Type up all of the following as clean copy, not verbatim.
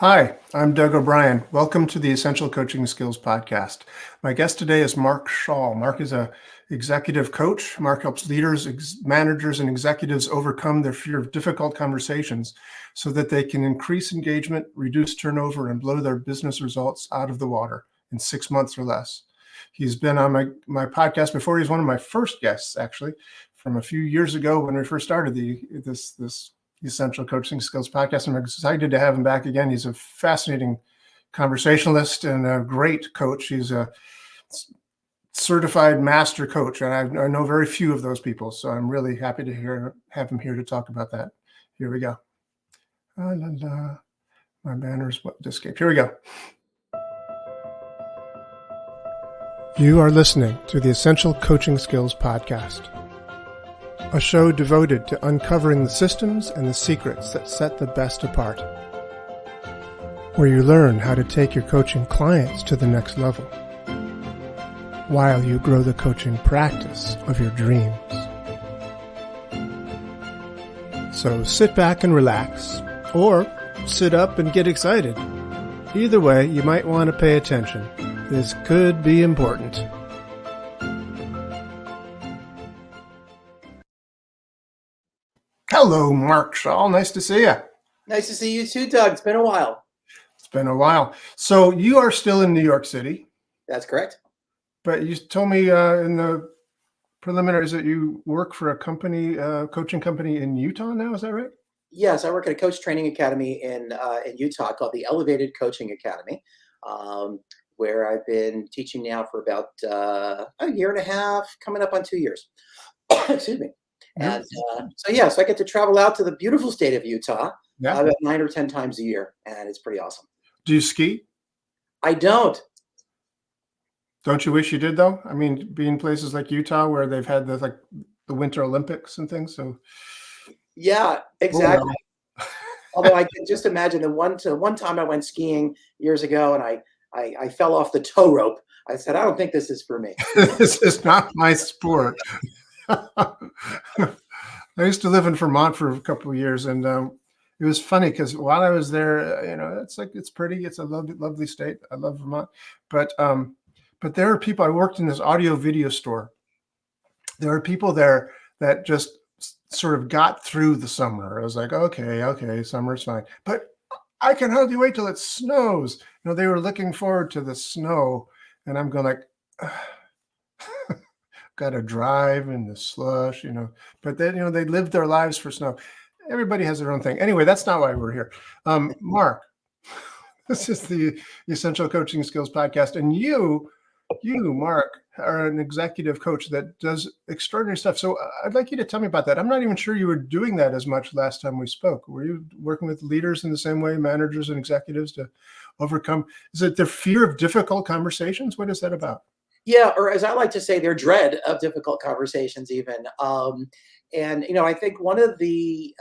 Hi, I'm Doug O'Brien. Welcome to the Essential Coaching Skills Podcast. My guest today is Mark Schall. Mark is an executive coach. Mark helps leaders, managers, and executives overcome their fear of difficult conversations so that they can increase engagement, reduce turnover, and blow their business results out of the water in 6 months or less. He's been on my podcast before. He's one of my first guests, actually, from a few years ago when we first started this Essential Coaching Skills Podcast. I'm excited to have him back again. He's a fascinating conversationalist and a great coach. He's a certified master coach, and I know very few of those people. So I'm really happy to have him here to talk about that. Here we go. La, la, la. My banner's escaped. Here we go. You are listening to the Essential Coaching Skills Podcast, a show devoted to uncovering the systems and the secrets that set the best apart, where you learn how to take your coaching clients to the next level, while you grow the coaching practice of your dreams. So sit back and relax, or sit up and get excited. Either way, you might want to pay attention. This could be important. Hello, Mark Schall. Nice to see you. Nice to see you too, Doug. It's been a while. It's been a while. So you are still in New York City. That's correct. But you told me in the preliminaries that you work for a company, coaching company in Utah now. Is that right? Yes, I work at a coach training academy in Utah called the Elevated Coaching Academy, where I've been teaching now for about a year and a half, coming up on 2 years. Excuse me. And so I get to travel out to the beautiful state of Utah about 9 or 10 times a year, and it's pretty awesome. Do you ski? I don't. Don't you wish you did, though? I mean, being places like Utah where they've had the Winter Olympics and things. So yeah, exactly. Although I can just imagine the one time I went skiing years ago, and I fell off the tow rope. I said, I don't think this is for me. This is not my sport. I used to live in Vermont for a couple of years, and it was funny because while I was there, it's pretty. It's a lovely state. I love Vermont, but there are people. I worked in this audio video store. There are people there that just sort of got through the summer. I was like, okay, summer's fine, but I can hardly wait till it snows. They were looking forward to the snow, and I'm going like. Got to drive in the slush, but then, they live their lives for snow. Everybody has their own thing. Anyway, that's not why we're here. Mark, this is the Essential Coaching Skills Podcast. And you, Mark, are an executive coach that does extraordinary stuff. So I'd like you to tell me about that. I'm not even sure you were doing that as much last time we spoke. Were you working with leaders in the same way, managers and executives, to overcome? Is it the fear of difficult conversations? What is that about? Yeah, or as I like to say, their dread of difficult conversations even. I think one of the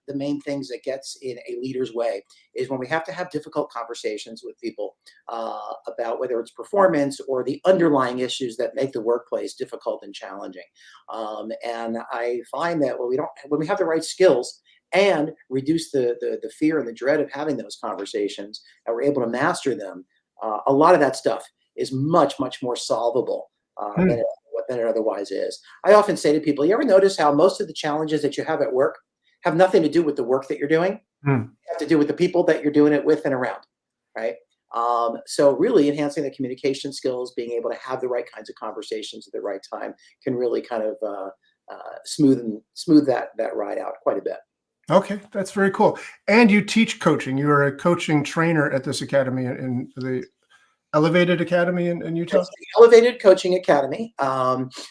main things that gets in a leader's way is when we have to have difficult conversations with people about whether it's performance or the underlying issues that make the workplace difficult and challenging. And I find that when we have the right skills and reduce the fear and the dread of having those conversations, and we're able to master them, a lot of that stuff is much, much more solvable than it otherwise is. I often say to people, you ever notice how most of the challenges that you have at work have nothing to do with the work that you're doing? They have to do with the people that you're doing it with and around, right? So really enhancing the communication skills, being able to have the right kinds of conversations at the right time can really kind of smooth that ride out quite a bit. Okay, that's very cool. And you teach coaching. You are a coaching trainer at this academy in the Elevated Academy in Utah? It's the Elevated Coaching Academy,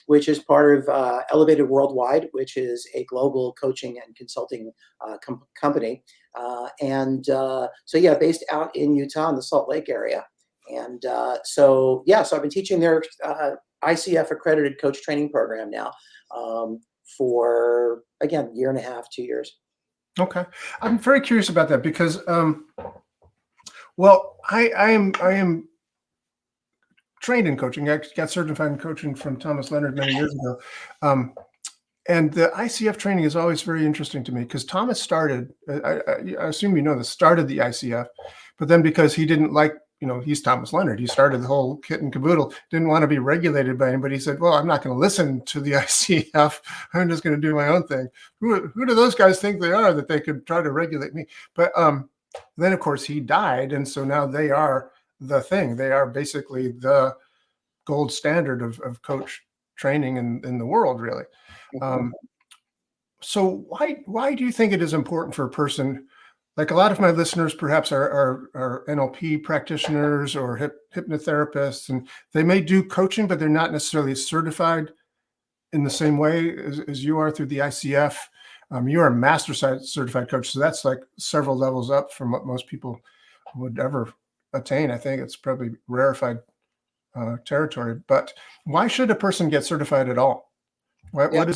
which is part of Elevated Worldwide, which is a global coaching and consulting company. Based out in Utah in the Salt Lake area. And so I've been teaching their ICF accredited coach training program now for, again, year and a half, 2 years. Okay. I'm very curious about that because, I am trained in coaching. I got certified in coaching from Thomas Leonard many years ago. And the ICF training is always very interesting to me because Thomas started, I assume you know this, started the ICF But then because he didn't like, he's Thomas Leonard. He started the whole kit and caboodle, didn't want to be regulated by anybody. He said, well, I'm not going to listen to the ICF. I'm just going to do my own thing. Who do those guys think they are that they could try to regulate me? But then, of course, he died. And so now they are the thing. They are basically the gold standard of coach training in the world, really. So why do you think it is important for a person, like a lot of my listeners perhaps are NLP practitioners or hypnotherapists, and they may do coaching, but they're not necessarily certified in the same way as you are through the ICF. You're a master certified coach, so that's like several levels up from what most people would ever attain. I think it's probably rarefied territory. But why should a person get certified at all? What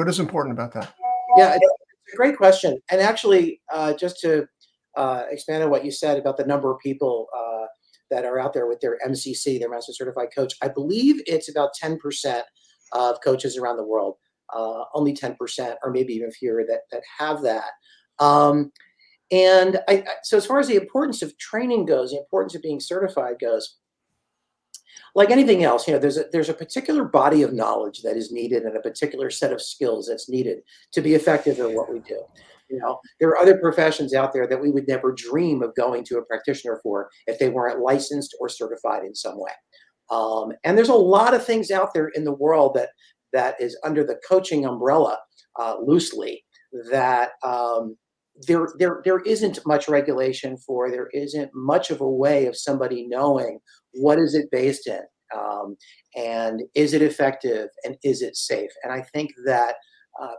is important about that? Yeah, it's a great question. And actually, just to expand on what you said about the number of people that are out there with their MCC, their Master Certified Coach, I believe it's about 10% of coaches around the world, only 10%, or maybe even fewer that have that. And so as far as the importance of training goes, the importance of being certified goes, like anything else, there's a particular body of knowledge that is needed and a particular set of skills that's needed to be effective in what we do. There are other professions out there that we would never dream of going to a practitioner for if they weren't licensed or certified in some way. And there's a lot of things out there in the world that is under the coaching umbrella, loosely, that there isn't much regulation for. There isn't much of a way of somebody knowing what is it based in, and is it effective, and is it safe. And I think that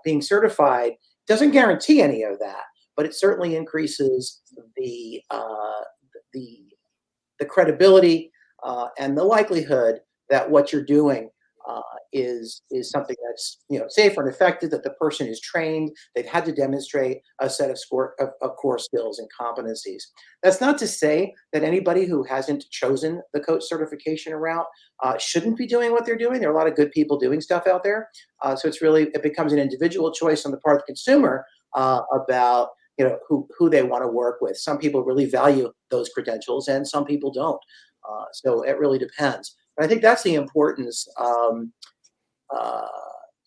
being certified doesn't guarantee any of that, but it certainly increases the credibility and the likelihood that what you're doing is something that's safe and effective, that the person is trained, they've had to demonstrate a set of core skills and competencies. That's not to say that anybody who hasn't chosen the coach certification route shouldn't be doing what they're doing. There are a lot of good people doing stuff out there. So it becomes an individual choice on the part of the consumer about who they want to work with. Some people really value those credentials and some people don't. So it really depends. But I think that's the importance,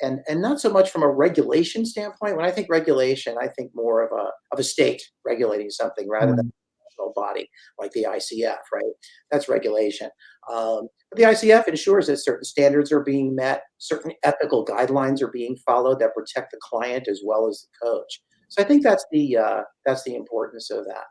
and not so much from a regulation standpoint. When I think regulation, I think more of a state regulating something rather than a national body like the ICF, right? That's regulation. But the ICF ensures that certain standards are being met, certain ethical guidelines are being followed that protect the client as well as the coach. So I think that's the importance of that.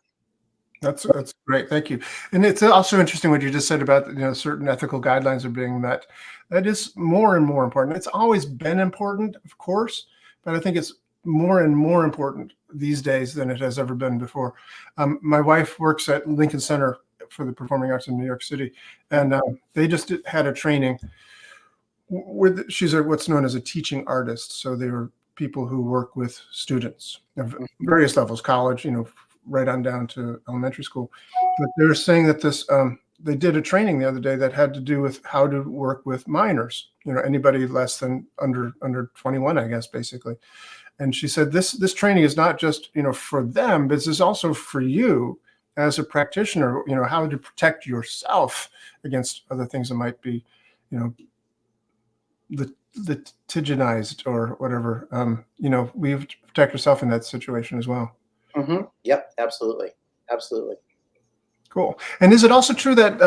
That's great. Thank you. And it's also interesting what you just said about, certain ethical guidelines are being met. That is more and more important. It's always been important, of course, but I think it's more and more important these days than it has ever been before. My wife works at Lincoln Center for the Performing Arts in New York City, and they just had a training with, she's what's known as a teaching artist. So they were people who work with students of various levels, college, right on down to elementary school. But they were saying that this, they did a training the other day that had to do with how to work with minors, anybody less than under 21, I guess, basically. And she said, this training is not just, for them, but this is also for you as a practitioner, how to protect yourself against other things that might be, litiginized or whatever. We have to protect yourself in that situation as well. Mm-hmm. Yep, absolutely. Absolutely. Cool. And is it also true that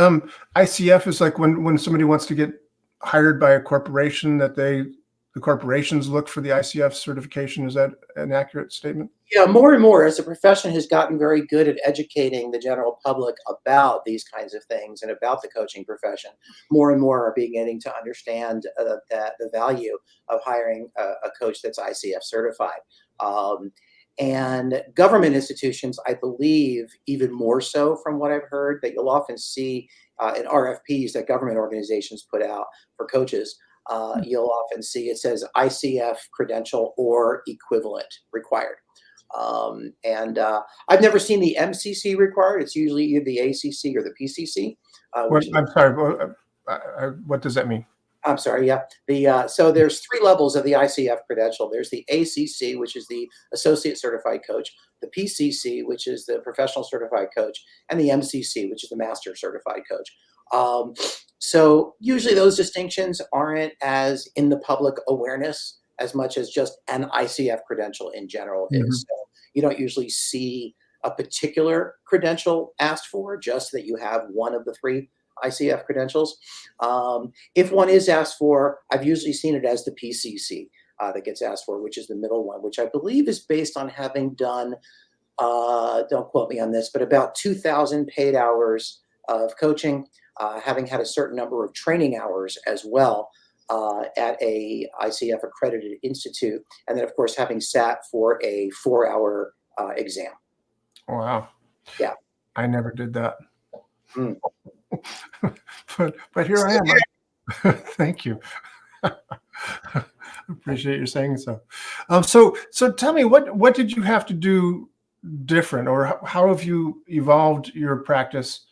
ICF is like when somebody wants to get hired by a corporation, that the corporations look for the ICF certification? Is that an accurate statement? Yeah, more and more as the profession has gotten very good at educating the general public about these kinds of things and about the coaching profession, more and more are beginning to understand that the value of hiring a coach that's ICF certified. And government institutions, I believe, even more so from what I've heard, that you'll often see in RFPs that government organizations put out for coaches. You'll often see it says ICF credential or equivalent required. And I've never seen the MCC required. It's usually either the ACC or the PCC. I'm sorry. What does that mean? I'm sorry, yeah. So there's three levels of the ICF credential. There's the ACC, which is the Associate Certified Coach, the PCC, which is the Professional Certified Coach, and the MCC, which is the Master Certified Coach. Um, so usually those distinctions aren't as in the public awareness as much as just an ICF credential in general Mhm. is. So you don't usually see a particular credential asked for, just that you have one of the three ICF credentials. If one is asked for, I've usually seen it as the PCC that gets asked for, which is the middle one, which I believe is based on having done, don't quote me on this, but about 2,000 paid hours of coaching, having had a certain number of training hours as well at a ICF accredited institute, and then of course having sat for a 4-hour exam. Wow. Yeah. I never did that. Mm. But here I am. Thank you. Appreciate you saying so. So tell me, what did you have to do different, or how have you evolved your practice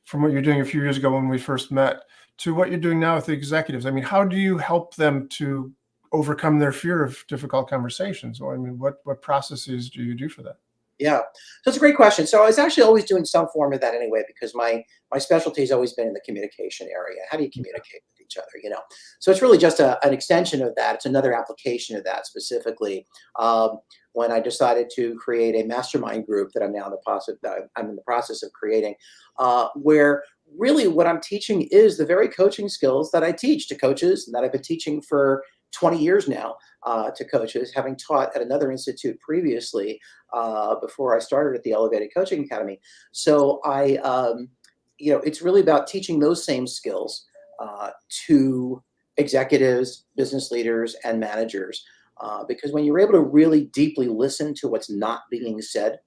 from what you're doing a few years ago when we first met to what you're doing now with the executives? I mean, how do you help them to overcome their fear of difficult conversations? Or, I mean, what processes do you do for that? Yeah, so it's a great question. So I was actually always doing some form of that anyway, because my specialty has always been in the communication area. How do you communicate with each other? So it's really just an extension of that. It's another application of that specifically. When I decided to create a mastermind group that I'm in the process of creating, where really what I'm teaching is the very coaching skills that I teach to coaches and that I've been teaching for 20 years now to coaches, having taught at another institute previously before I started at the Elevated Coaching Academy. So it's really about teaching those same skills to executives, business leaders, and managers. Because when you're able to really deeply listen to what's not being said,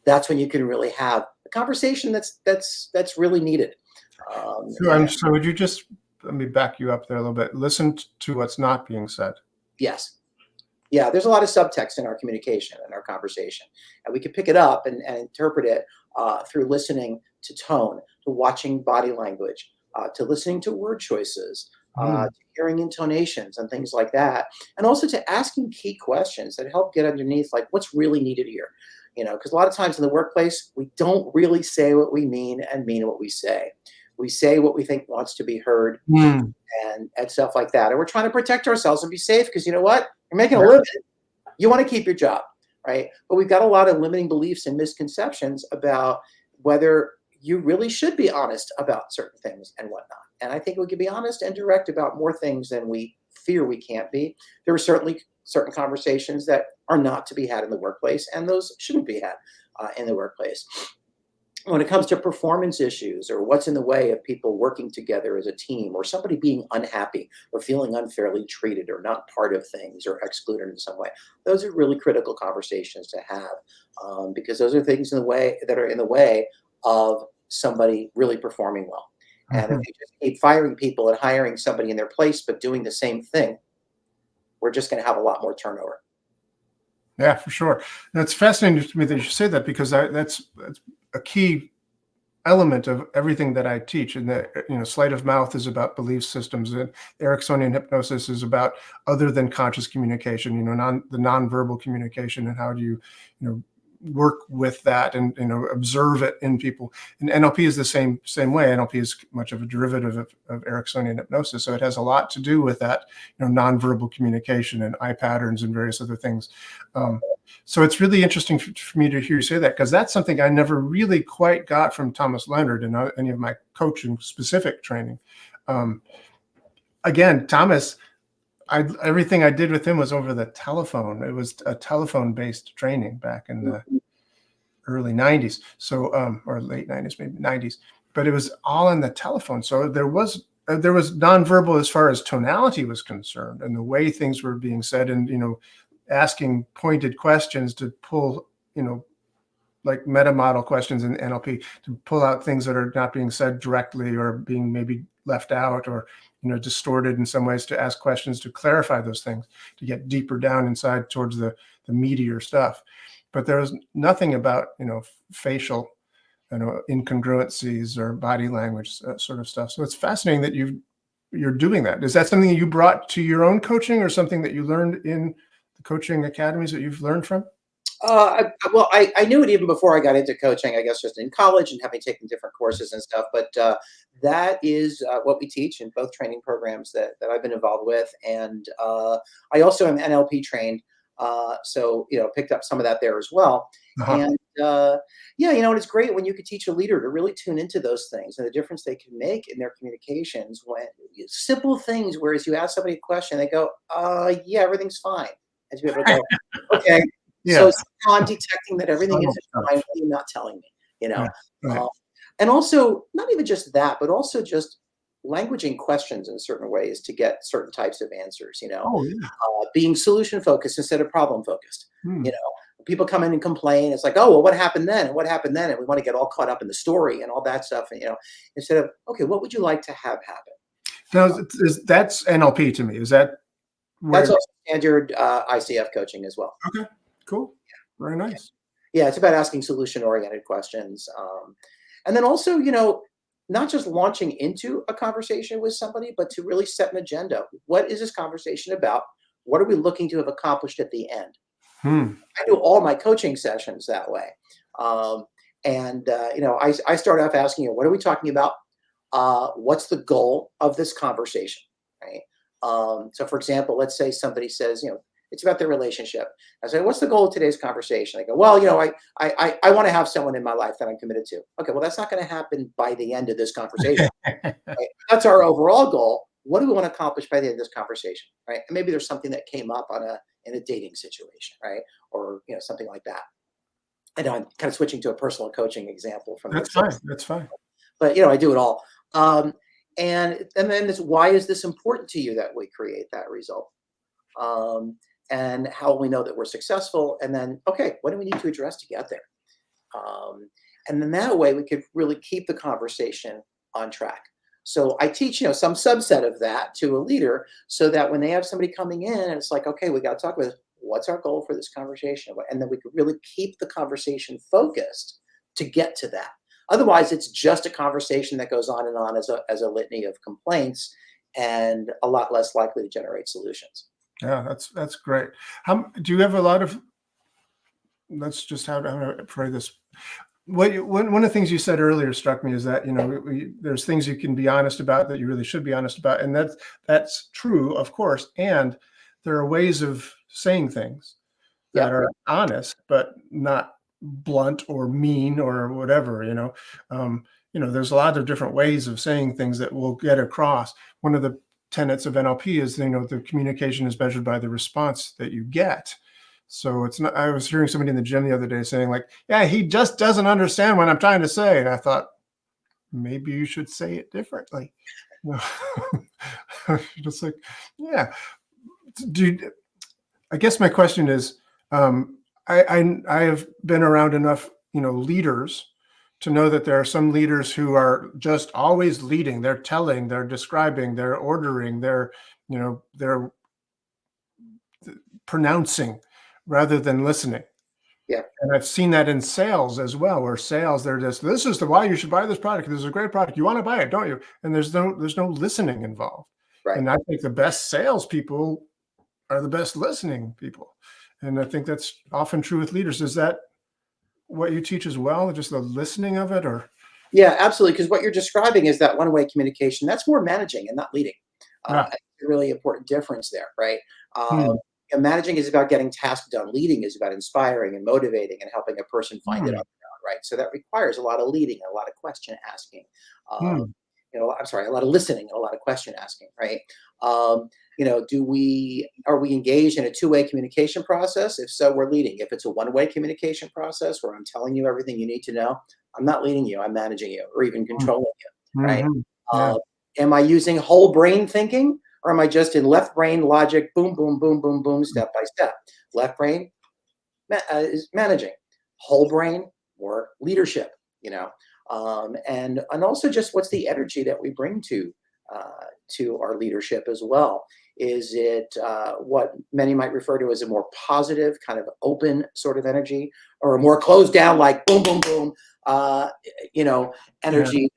that's when you can really have a conversation that's really needed. So would you just let me back you up there a little bit? Listen to what's not being said. Yes. Yeah, there's a lot of subtext in our communication and our conversation, and we can pick it up and interpret it through listening to tone, to watching body language, to listening to word choices, Mm. to hearing intonations and things like that, and also to asking key questions that help get underneath like what's really needed here. Because a lot of times in the workplace, we don't really say what we mean and mean what we say. We say what we think wants to be heard Mm. and stuff like that. And we're trying to protect ourselves and be safe because you know what? You're making a Yeah. living. You want to keep your job, right? But we've got a lot of limiting beliefs and misconceptions about whether you really should be honest about certain things and whatnot. And I think we can be honest and direct about more things than we fear we can't be. There are certainly certain conversations that are not to be had in the workplace, and those shouldn't be had in the workplace. When it comes to performance issues or what's in the way of people working together as a team or somebody being unhappy or feeling unfairly treated or not part of things or excluded in some way, those are really critical conversations to have because those are things in the way that are in the way of somebody really performing well. And if Mhm. you just keep firing people and hiring somebody in their place but doing the same thing, we're just going to have a lot more turnover. Yeah, for sure. That's fascinating to me that you say that because that's a key element of everything that I teach. And that sleight of mouth is about belief systems, and Ericksonian hypnosis is about other than conscious communication. The nonverbal communication, and how do you work with that and observe it in people. And NLP is the same way. NLP is much of a derivative of Ericksonian hypnosis, so it has a lot to do with that nonverbal communication and eye patterns and various other things. Um, so it's really interesting for me to hear you say that, because that's something I never really quite got from Thomas Leonard in any of my coaching specific training. Um, Again, Thomas, everything I did with him was over the telephone. It was a telephone-based training back in the early 90s, so or late 90s, maybe 90s, but it was all on the telephone. So there was nonverbal as far as tonality was concerned and the way things were being said, and asking pointed questions to pull like meta model questions in NLP to pull out things that are not being said directly or being maybe left out or distorted in some ways, to ask questions to clarify those things, to get deeper down inside towards the meatier stuff. But there was nothing about facial incongruencies or body language sort of stuff. So it's fascinating that you've you're doing that? Is that something you brought to your own coaching, or something that you learned in the coaching academies that you've learned from? I knew it even before I got into coaching, I guess, just in college and having taken different courses and stuff. But that is what we teach in both training programs that I've been involved with. And I also am NLP trained. So, picked up some of that there as well. Uh-huh. And yeah, and it's great when you could teach a leader to really tune into those things and the difference they can make in their communications when simple things, whereas you ask somebody a question, they go, yeah, everything's fine. And to be able to go, okay. Yeah. So somehow I'm detecting that everything Subtle isn't stuff. fine, what are you not telling me, you know? Yeah. Right. And also, not even just that, but also just languaging questions in certain ways to get certain types of answers, Oh, yeah. being solution focused instead of problem focused. Hmm. You know, people come in and complain. It's like, oh, well, what happened then? And what happened then? And we want to get all caught up in the story and all that stuff. And, instead of, okay, what would you like to have happen? Now, that's NLP to me. Is that That's where? also standard ICF coaching as well. Okay, cool. Very nice. Yeah, it's about asking solution-oriented questions. And then also, not just launching into a conversation with somebody, but to really set an agenda. What is this conversation about? What are we looking to have accomplished at the end? Hmm. I do all my coaching sessions that way. I start off asking you, what are we talking about? What's the goal of this conversation, right? So for example, let's say somebody says, it's about their relationship. I say, what's the goal of today's conversation? I go, well, I want to have someone in my life that I'm committed to. Okay, well, that's not going to happen by the end of this conversation. Right? That's our overall goal. What do we want to accomplish by the end of this conversation, right? And maybe there's something that came up in a dating situation, right? Or something like that. I know I'm kind of switching to a personal coaching example from That's this, fine. That's fine. but I do it all. And then this, why is this important to you that we create that result? And how we know that we're successful, and then, okay, what do we need to address to get there? And then that way we could really keep the conversation on track. So I teach, some subset of that to a leader so that when they have somebody coming in and it's like, okay, we got to talk about what's our goal for this conversation? And then we could really keep the conversation focused to get to that. Otherwise, it's just a conversation that goes on and on as a litany of complaints and a lot less likely to generate solutions. Yeah, that's great. Do you have a lot of? Let's just how to phrase this. One of the things you said earlier struck me is that there's things you can be honest about that you really should be honest about, and that's true, of course. And there are ways of saying things that are honest, but not blunt or mean or whatever. There's a lot of different ways of saying things that will get across. One of the tenets of NLP is the communication is measured by the response that you get. So it's not. I was hearing somebody in the gym the other day saying like, "Yeah, he just doesn't understand what I'm trying to say," and I thought maybe you should say it differently. Just like, yeah. I guess my question is, I have been around enough leaders to know that there are some leaders who are just always leading. They're telling, they're describing, they're ordering, they're pronouncing rather than listening. Yeah. And I've seen that in sales as well, where sales, they're just, this is the why you should buy this product. This is a great product. You want to buy it, don't you? And there's no listening involved. Right. And I think the best salespeople are the best listening people. And I think that's often true with leaders. Is that what you teach as well? Just the listening of it, or? Yeah, absolutely. Because what you're describing is that one-way communication. That's more managing and not leading. Yeah. A really important difference there, right? Hmm. And managing is about getting tasks done. Leading is about inspiring and motivating and helping a person find it on their own, right? So that requires a lot of leading, a lot of question asking. I'm sorry, a lot of listening and a lot of question asking, right? Are we engaged in a two-way communication process? If so, we're leading. If it's a one-way communication process where I'm telling you everything you need to know, I'm not leading you, I'm managing you or even controlling you, right? Yeah. Am I using whole brain thinking, or am I just in left brain logic, boom, boom, boom, boom, boom, step by step? Left brain is managing. Whole brain, more leadership, and also just what's the energy that we bring to our leadership as well? Is it what many might refer to as a more positive, kind of open sort of energy, or a more closed down, like boom, boom, boom, energy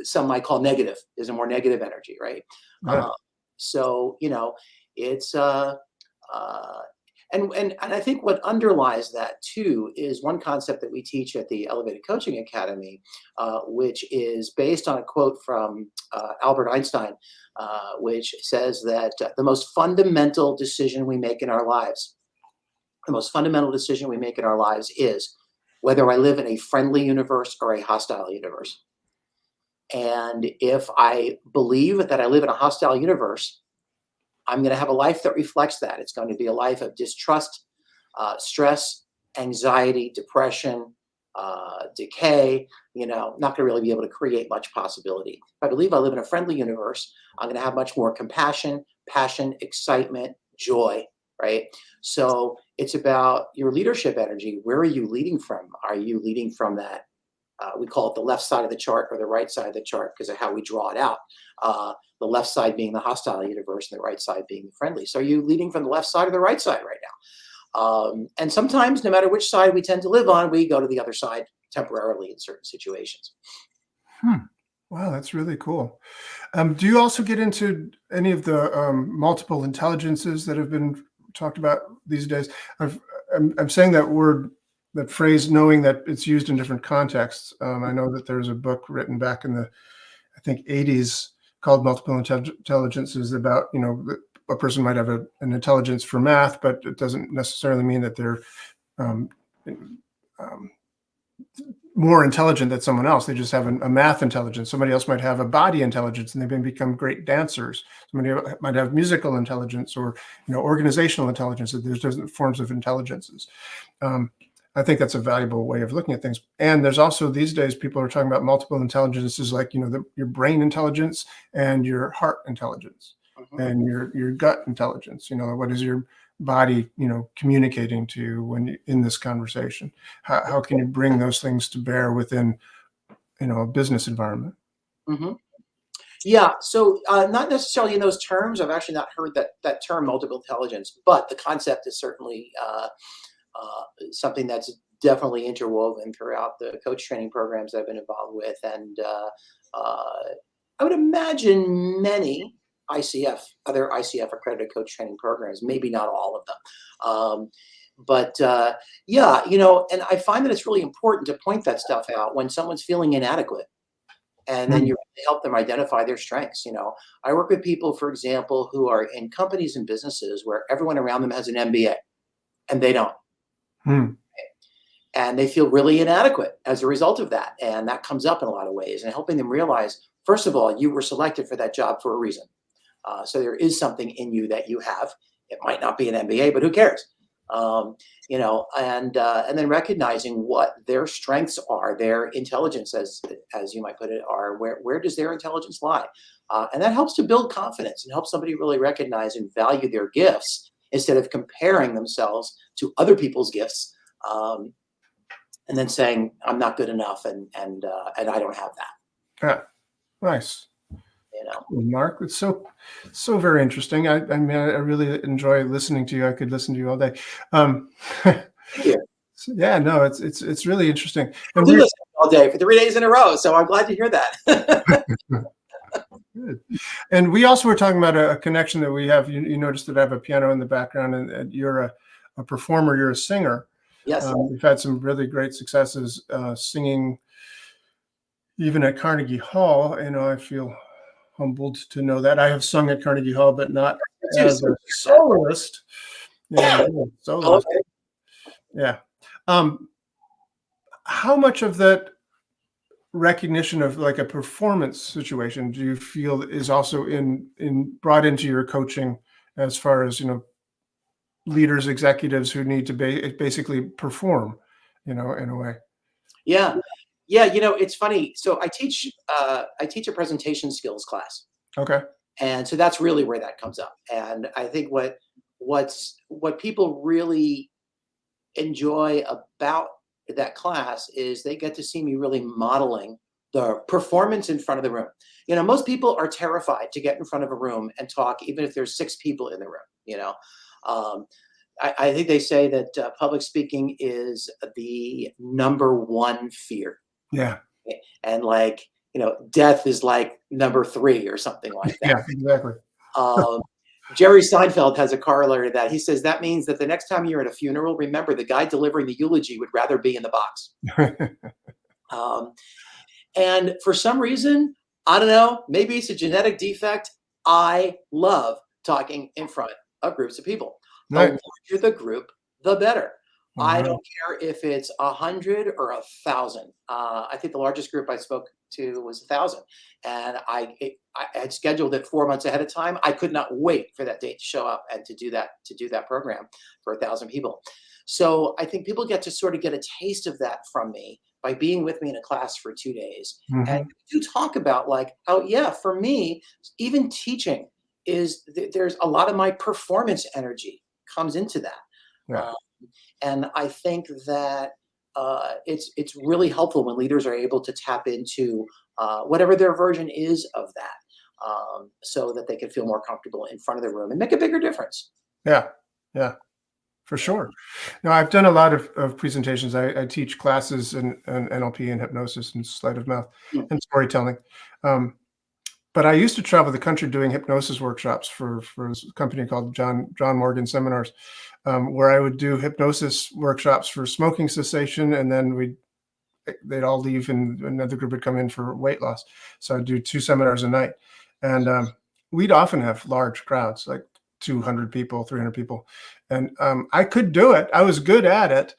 some might call negative. There's a more negative energy, right? Yeah. So it's and I think what underlies that too is one concept that we teach at the Elevated Coaching Academy, which is based on a quote from Albert Einstein, which says that the most fundamental decision we make in our lives, is whether I live in a friendly universe or a hostile universe. And if I believe that I live in a hostile universe, I'm going to have a life that reflects that. It's going to be a life of distrust, stress, anxiety, depression, decay, not going to really be able to create much possibility. If I believe I live in a friendly universe, I'm going to have much more compassion, passion, excitement, joy, right? So it's about your leadership energy. Where are you leading from? Are you leading from that? We call it the left side of the chart or the right side of the chart because of how we draw it out. The left side being the hostile universe and the right side being the friendly. So are you leading from the left side or the right side right now? And sometimes, no matter which side we tend to live on, we go to the other side temporarily in certain situations. Wow, that's really cool. Do you also get into any of the multiple intelligences that have been talked about these days? I'm saying that phrase, knowing that it's used in different contexts. I know that there's a book written back in the, I think, 80s called Multiple Intelligences about, a person might have an intelligence for math, but it doesn't necessarily mean that they're more intelligent than someone else. They just have a math intelligence. Somebody else might have a body intelligence and they may become great dancers. Somebody might have musical intelligence or, organizational intelligence. There's different forms of intelligences. I think that's a valuable way of looking at things. And there's also these days, people are talking about multiple intelligences, like, your brain intelligence and your heart intelligence and your gut intelligence. What is your body, communicating to you when you in this conversation? How can you bring those things to bear within, a business environment? Yeah. So not necessarily in those terms. I've actually not heard that term multiple intelligence, but the concept is certainly something that's definitely interwoven throughout the coach training programs I've been involved with. And I would imagine many other ICF accredited coach training programs, maybe not all of them. But yeah, and I find that it's really important to point that stuff out when someone's feeling inadequate. And then you help them identify their strengths. I work with people, for example, who are in companies and businesses where everyone around them has an MBA and they don't. And they feel really inadequate as a result of that. And that comes up in a lot of ways, and helping them realize, first of all, you were selected for that job for a reason. So there is something in you that you have. It might not be an MBA, but who cares? And then recognizing what their strengths are, their intelligence, as you might put it, are where does their intelligence lie? And that helps to build confidence and help somebody really recognize and value their gifts instead of comparing themselves to other people's gifts, and then saying I'm not good enough and I don't have that. Yeah, nice. Cool, Mark, it's so very interesting. I mean, I really enjoy listening to you. I could listen to you all day. Thank you. Yeah, no, it's really interesting. And we listen all day for 3 days in a row, so I'm glad to hear that. Good. And we also were talking about a connection that we have. You noticed that I have a piano in the background, and you're a performer. You're a singer. Yes. We've had some really great successes singing, even at Carnegie Hall. I feel humbled to know that. I have sung at Carnegie Hall, but not as a soloist. Yeah, soloist. Okay. Yeah. How much of that recognition of like a performance situation do you feel is also brought into your coaching, as far as leaders, executives who need to basically perform, in a way? Yeah. It's funny. So I teach a presentation skills class. Okay. And so that's really where that comes up. And I think what people really enjoy about that class is they get to see me really modeling the performance in front of the room. Most people are terrified to get in front of a room and talk, even if there's 6 people in the room. I think they say that public speaking is the number one fear. Yeah. And like death is like number 3 or something like that. Yeah, exactly. Um, Jerry Seinfeld has a corollary to that. He says that means that the next time you're at a funeral, remember the guy delivering the eulogy would rather be in the box. Um, and for some reason, I don't know, maybe it's a genetic defect. I love talking in front of groups of people. The Right. larger the group, the better. I Wow. don't care if it's 100 or 1,000. I think the largest group I spoke to was 1,000, and I had scheduled it 4 months ahead of time. I could not wait for that date to show up and to do that program for 1,000 people. So I think people get to sort of get a taste of that from me by being with me in a class for 2 days. And Mhm. we do talk about like how, yeah, for me, even teaching there's a lot of my performance energy comes into that. Yeah. Um, and I think that it's really helpful when leaders are able to tap into whatever their version is of that, so that they can feel more comfortable in front of the room and make a bigger difference. Yeah. Yeah. For sure. No, I've done a lot of presentations. I teach classes in NLP and hypnosis and sleight of mouth Mm. and storytelling. Um, but I used to travel the country doing hypnosis workshops for a company called John Morgan Seminars, where I would do hypnosis workshops for smoking cessation, and then they'd all leave, and another group would come in for weight loss. So I'd do 2 seminars a night, and we'd often have large crowds, like 200 people, 300 people, and I could do it. I was good at it,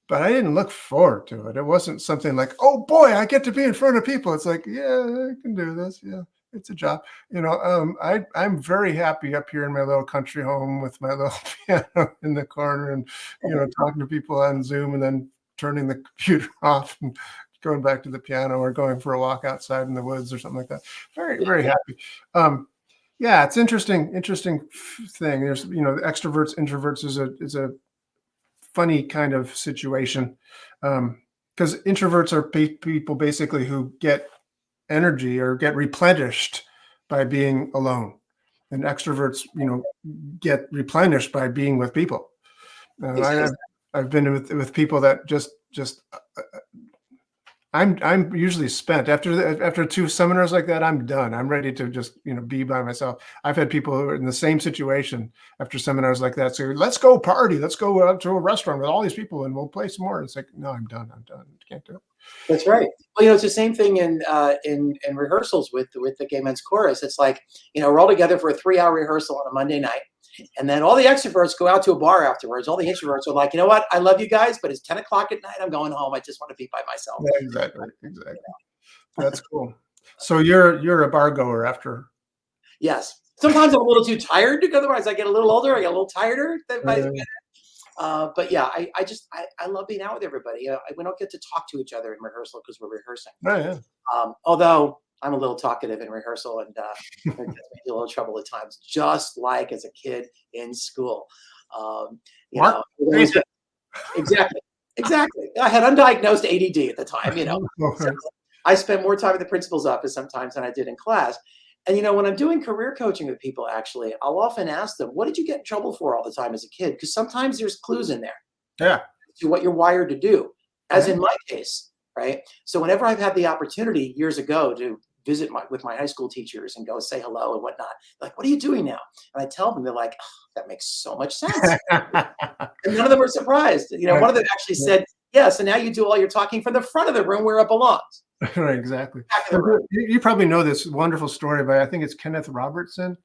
but I didn't look forward to it. It wasn't something like, oh boy, I get to be in front of people. It's like, yeah, I can do this. Yeah, it's a job. I'm very happy up here in my little country home with my little piano in the corner, and talking to people on Zoom, and then turning the computer off and going back to the piano, or going for a walk outside in the woods or something like that. Very, very happy. Yeah, it's interesting thing. There's, extroverts, introverts is a funny kind of situation. Because introverts are people basically who get energy or get replenished by being alone. And extroverts, get replenished by being with people. Exactly. I've been with people that just I'm usually spent after 2 seminars like that. I'm done. I'm ready to just be by myself. I've had people who are in the same situation after seminars like that say, "Let's go party. Let's go out to a restaurant with all these people, and we'll play some more." It's like, no, I'm done. I'm done. Can't do it. That's right. Well, it's the same thing in rehearsals with the gay men's chorus. It's like, we're all together for a 3-hour rehearsal on a Monday night, and then all the extroverts go out to a bar afterwards. All the introverts are like, you know what? I love you guys, but it's 10 o'clock at night. I'm going home. I just want to be by myself. Yeah, exactly. That's cool. So you're a bar goer after. Yes. Sometimes I'm a little too tired to go. Otherwise, I get a little older. I get a little tireder. But yeah, I love being out with everybody. We don't get to talk to each other in rehearsal because we're rehearsing. Oh yeah. Although I'm a little talkative in rehearsal, and it gets me in a little trouble at times, just like as a kid in school. Mark, Exactly, exactly. I had undiagnosed ADD at the time. So I spent more time at the principal's office sometimes than I did in class. And when I'm doing career coaching with people, actually, I'll often ask them, "What did you get in trouble for all the time as a kid?" Because sometimes there's clues in there Yeah. to what you're wired to do, as Yeah. in my case, right? So whenever I've had the opportunity years ago to visit with my high school teachers and go say hello and whatnot, like, "What are you doing now?" And I tell them, they're like, "Oh, that makes so much sense." And none of them were surprised. One of them actually said, "Yeah, so now you do all your talking from the front of the room where it belongs." Right, exactly. Back of the room. You probably know this wonderful story by, I think it's Kenneth Robertson.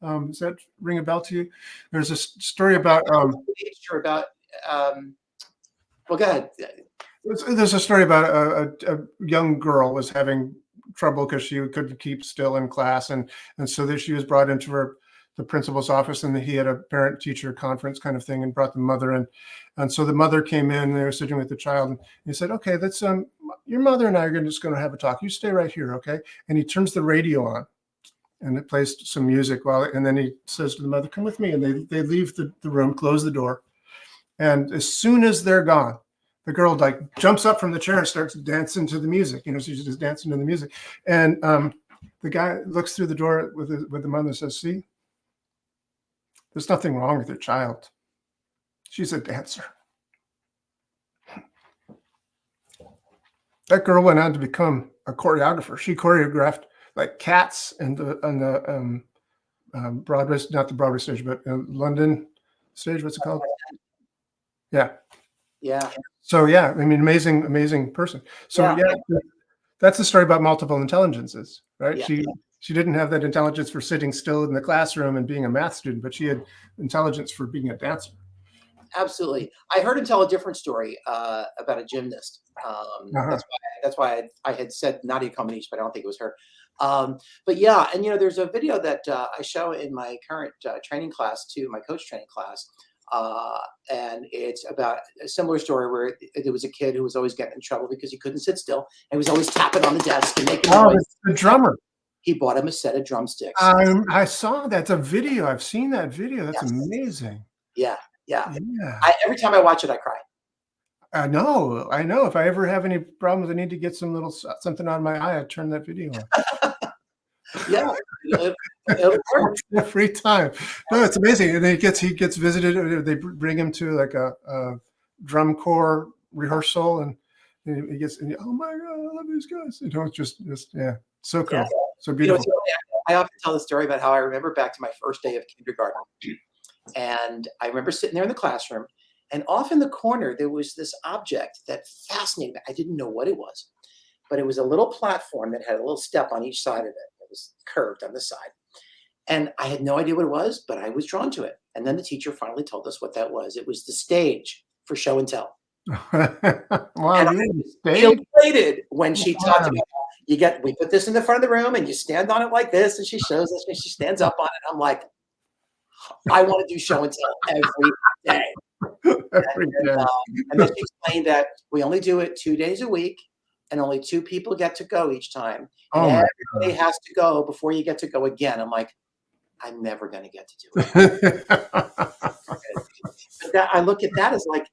Does that ring a bell to you? There's a story about Sure about, well, go ahead. there's a story about a young girl was having trouble because she couldn't keep still in class, and so that she was brought into the principal's office, and he had a parent teacher conference kind of thing, and brought the mother in, and so the mother came in, and they were sitting with the child, and he said, "Okay, that's your mother and I are just going to have a talk. You stay right here, okay?" And he turns the radio on, and it plays some music and then he says to the mother, "Come with me," and they leave the room, close the door, and as soon as they're gone, the girl like jumps up from the chair and starts dancing to the music. She's just dancing to the music, and the guy looks through the door with the mother and says, "See, there's nothing wrong with your child. She's a dancer." That girl went on to become a choreographer. She choreographed like Cats and the Broadway, not the Broadway stage, but London stage. What's it called? Yeah. Yeah. So yeah, I mean, amazing person. So Yeah. that's the story about multiple intelligences, right? Yeah. She didn't have that intelligence for sitting still in the classroom and being a math student, but she had intelligence for being a dancer. Absolutely. I heard him tell a different story about a gymnast. Uh-huh. That's why I had said Nadia Comaneci, but I don't think it was her. But yeah, and there's a video that I show in my current training class too, my coach training class, and it's about a similar story where there was a kid who was always getting in trouble because he couldn't sit still and he was always tapping on the desk and making noise. The drummer. He bought him a set of drumsticks. I saw that's a video. I've seen that video. That's Yes. amazing. Yeah. Yeah. Every time I watch it, I cry. I know. If I ever have any problems, I need to get something on my eye, I turn that video on. Yeah, it'll work. Every time. No, it's amazing. And then he gets visited. They bring him to like a drum corps rehearsal, and he gets, oh my God, I love these guys. It's just yeah, so cool, so beautiful. I often tell the story about how I remember back to my first day of kindergarten, and I remember sitting there in the classroom, and off in the corner there was this object that fascinated me. I didn't know what it was, but it was a little platform that had a little step on each side of it. It was curved on the side. And I had no idea what it was, but I was drawn to it. And then the teacher finally told us what that was. It was the stage for show and tell. Wow, And really? I was elated when she talked about, we put this in the front of the room and you stand on it like this, and she shows us and she stands up on it. I'm like, I want to do show and tell every day. And then she explained that we only do it 2 days a week, and only 2 people get to go each time. And everybody has to go before you get to go again. I'm like, I'm never going to get to do it. But I look at that as like,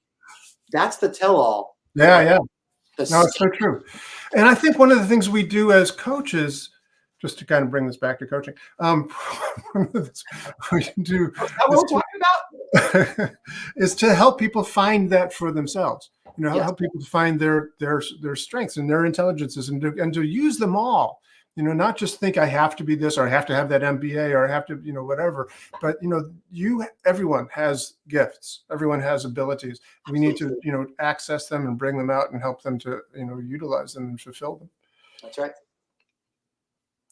that's the tell-all. Yeah. No, it's so true. And I think one of the things we do as coaches, just to kind of bring this back to coaching, one of the things we can do is to help people find that for themselves. Help people to find their strengths and their intelligences, and to use them all. Not just think I have to be this, or I have to have that MBA, or I have to, whatever. But everyone has gifts. Everyone has abilities. We need to, access them and bring them out and help them to, utilize them and fulfill them. That's right.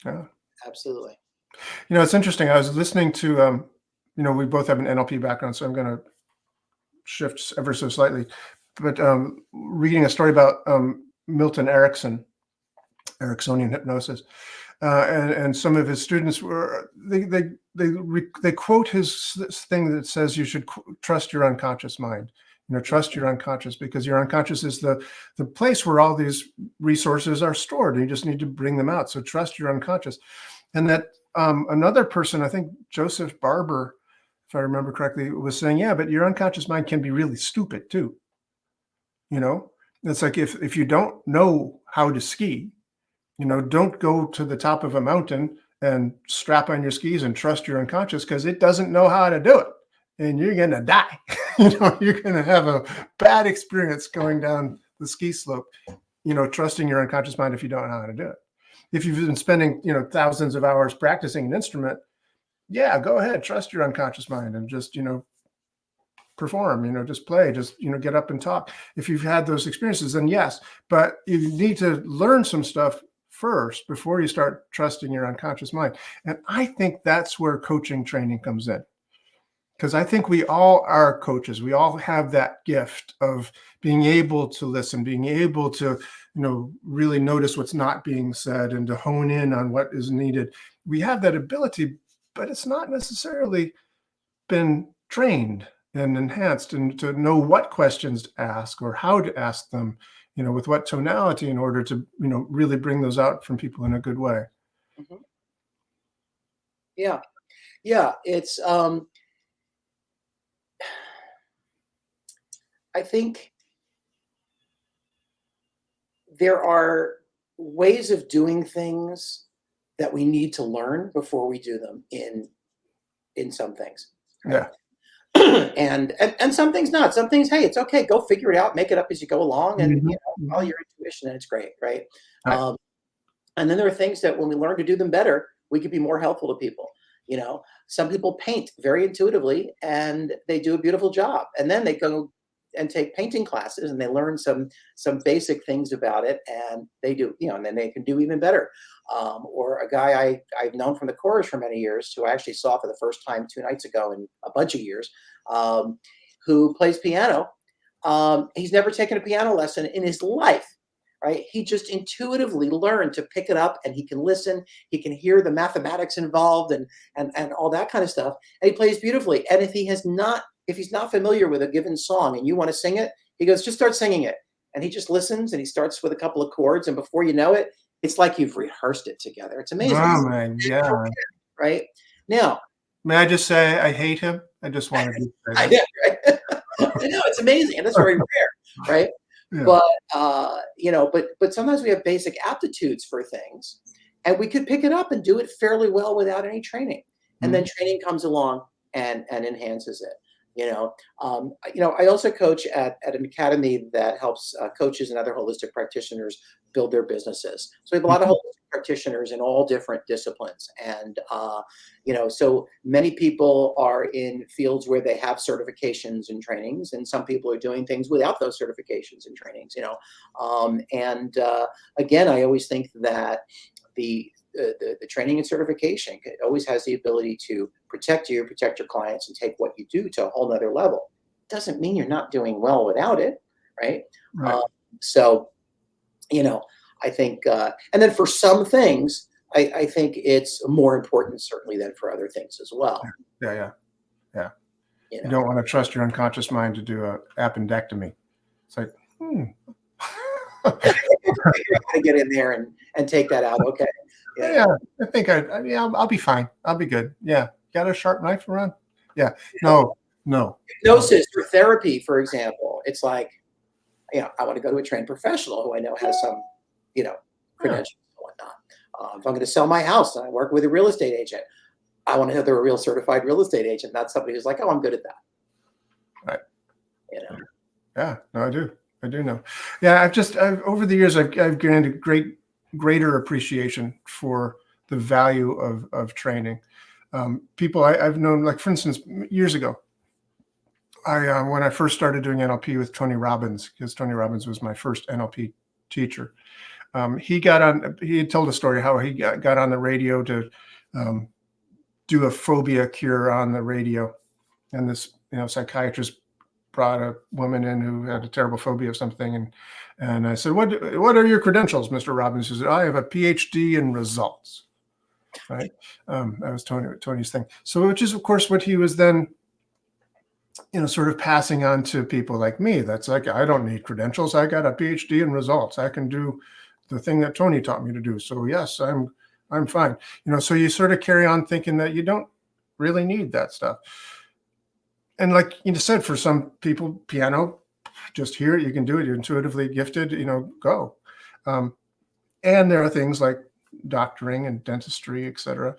Yeah. Absolutely. It's interesting. I was listening to, we both have an NLP background, so I'm going to shift ever so slightly. But reading a story about Milton Erickson, Ericksonian hypnosis, and some of his students were they quote his thing that says you should trust your unconscious mind. Trust your unconscious, because your unconscious is the place where all these resources are stored, and you just need to bring them out. So trust your unconscious. And that another person, I think Joseph Barber, if I remember correctly, was saying, yeah, but your unconscious mind can be really stupid too. It's like if you don't know how to ski, don't go to the top of a mountain and strap on your skis and trust your unconscious, because it doesn't know how to do it, and you're going to die. You're going to have a bad experience going down the ski slope, trusting your unconscious mind if you don't know how to do it. If you've been spending, thousands of hours practicing an instrument, yeah, go ahead, trust your unconscious mind and just, perform, just play, just, get up and talk. If you've had those experiences, then yes, but you need to learn some stuff first before you start trusting your unconscious mind. And I think that's where coaching training comes in, because I think we all are coaches. We all have that gift of being able to listen, being able to, really notice what's not being said and to hone in on what is needed. We have that ability, but it's not necessarily been trained and enhanced, and to know what questions to ask or how to ask them, with what tonality, in order to, really bring those out from people in a good way. Mm-hmm. Yeah. It's, I think there are ways of doing things that we need to learn before we do them in some things. Right? and some things not. Some things, hey, it's okay. Go figure it out. Make it up as you go along, and follow Mhm. your intuition, and it's great, right? Right. Um, and then there are things that when we learn to do them better, we could be more helpful to people. Some people paint very intuitively and they do a beautiful job. And then they go and take painting classes and they learn some basic things about it and they do, and then they can do even better. Or a guy I've known from the chorus for many years, who I actually saw for the first time 2 nights ago in a bunch of years, um, who plays piano. He's never taken a piano lesson in his life, right? He just intuitively learned to pick it up and he can listen, he can hear the mathematics involved and all that kind of stuff. And he plays beautifully. And if he's not familiar with a given song and you want to sing it, he goes, just start singing it. And he just listens and he starts with a couple of chords. And before you know it, it's like you've rehearsed it together. It's amazing. Oh, man. Yeah. Right? Now, May I just say I hate him? I just wanted to say I that. know, right? I know it's amazing. And that's very rare, right? Yeah. But sometimes we have basic aptitudes for things and we could pick it up and do it fairly well without any training. And then Mhm. training comes along and enhances it. I also coach at an academy that helps coaches and other holistic practitioners build their businesses. So we have a lot of Mhm. holistic practitioners in all different disciplines. And, so many people are in fields where they have certifications and trainings, and some people are doing things without those certifications and trainings. Again, I always think that the training and certification always has the ability to protect your clients, and take what you do to a whole nother level. Doesn't mean you're not doing well without it, right? Right. Um, so, you know, I think, and then for some things, I think it's more important certainly than for other things as well. Yeah. Yeah. Yeah. You You know, don't want to trust your unconscious mind to do a appendectomy. It's like, figure out how to get in there and take that out. Okay, you know. yeah, I think yeah, I'll be fine. I'll be good. Yeah. Got a sharp knife around? Yeah. No, no. Hypnosis or therapy, for example, it's like, I want to go to a trained professional who I know has some, Yeah. credentials and whatnot. If I'm going to sell my house and I work with a real estate agent, I want to know they're a real certified real estate agent, not somebody who's like, oh, I'm good at that. Right. You know, Yeah. No, I do. I do know. Yeah. I've over the years, I've gained a greater appreciation for the value of training. People I've known, like for instance, years ago, when I first started doing NLP with Tony Robbins, because Tony Robbins was my first NLP teacher. He had told a story how he got on the radio to um, do a phobia cure on the radio. And this, psychiatrist brought a woman in who had a terrible phobia of something. And I said, what are your credentials, Mr. Robbins? He said, I have a PhD in results. Right. That was Tony's thing. So, which is of course what he was then, sort of passing on to people like me. That's like, I don't need credentials. I got a PhD in results. I can do the thing that Tony taught me to do. So yes, I'm fine. So you sort of carry on thinking that you don't really need that stuff. And like you said, for some people, piano, just hear it, you can do it. You're intuitively gifted, go. And there are things like doctoring and dentistry, et cetera,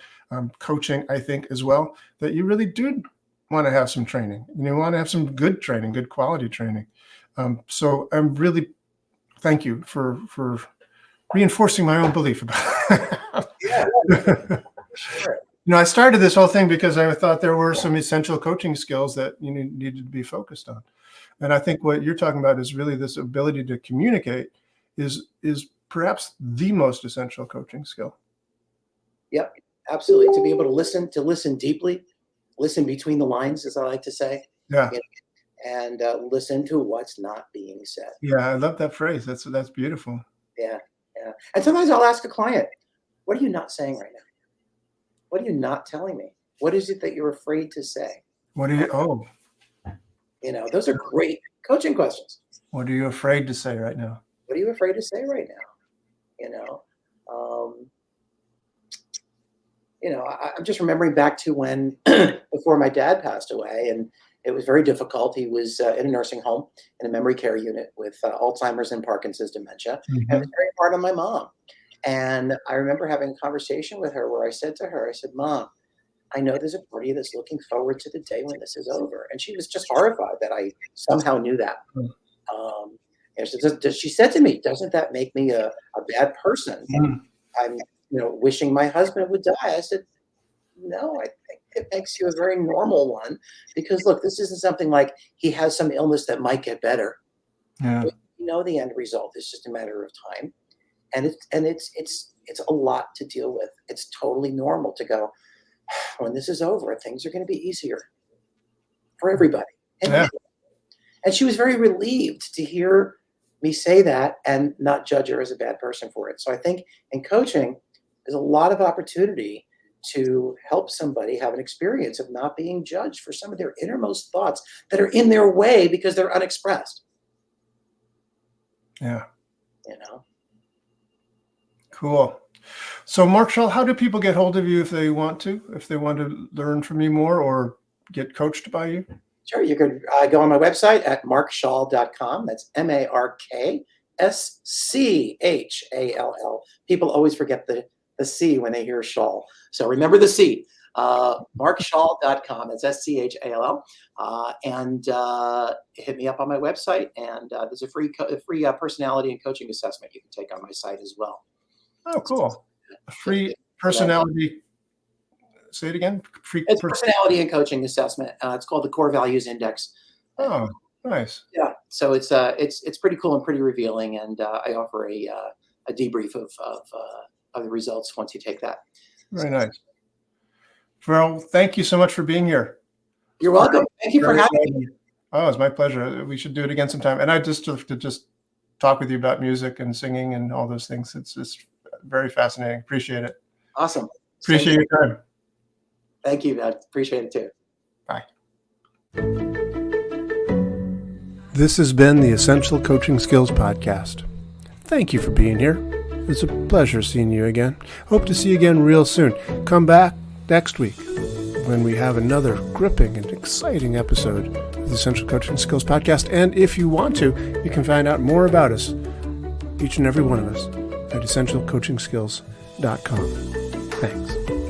coaching, I think, as well, that you really do want to have some training. You want to have some good training, good quality training. So I'm really thank you for reinforcing my own belief about yeah, it. sure. I started this whole thing because I thought there were some essential coaching skills that you needed to be focused on. And I think what you're talking about is really this ability to communicate is perhaps the most essential coaching skill. Yep, absolutely. To be able to listen deeply, listen between the lines, as I like to say, Yeah. you and listen to what's not being said. Yeah. I love that phrase. That's beautiful. Yeah, yeah. And sometimes I'll ask a client, "What are you not saying right now? What are you not telling me? What is it that you're afraid to say?" Oh, Those are great coaching questions. what are you afraid to say right now? What are you afraid to say right now? You know, um, I'm just remembering back to when before my dad passed away, and it was very difficult. He was in a nursing home in a memory care unit with Alzheimer's and Parkinson's dementia, and it was Mhm. very hard on my mom. And I remember having a conversation with her where I said to her, I said, "Mom, I know there's a part of you that's looking forward to the day when this is over. And she was just horrified that I somehow knew that. Mm. And she said to me, doesn't that make me a bad person? Mm. I'm, wishing my husband would die. I said, no, I think it makes you a very normal one, because look, this isn't something like he has some illness that might get better. Yeah. The end result is just a matter of time. And it's a lot to deal with. It's totally normal to go, when this is over, things are going to be easier for everybody. Yeah. And she was very relieved to hear me say that and not judge her as a bad person for it. So I think in coaching, there's a lot of opportunity to help somebody have an experience of not being judged for some of their innermost thoughts that are in their way because they're unexpressed. Yeah. Cool. So Mark Schall, how do people get hold of you if they want to learn from you more or get coached by you? Sure. You could go on my website at markschall.com. That's MarkSchall. People always forget the C when they hear Schall. So remember the C. MarkSchall.com. It's SCHALL. And hit me up on my website. And there's a free personality and coaching assessment you can take on my site as well. Oh, cool. A free personality. Say it again. It's personality and coaching assessment. It's called the Core Values Index. Oh, nice. Yeah. So it's pretty cool and pretty revealing. And I offer a debrief of the results once you take that. Very nice. Well, thank you so much for being here. You're welcome. Thank you for having me. Oh, it's my pleasure. We should do it again sometime. And I just to talk with you about music and singing and all those things. It's very fascinating. Appreciate it. Awesome. Appreciate your time. Thank you, man. Appreciate it too. Bye. This has been the Essential Coaching Skills Podcast. Thank you for being here. It's a pleasure seeing you again. Hope to see you again real soon. Come back next week when we have another gripping and exciting episode of the Essential Coaching Skills Podcast. And if you want to, you can find out more about us, each and every one of us, at essentialcoachingskills.com. Thanks.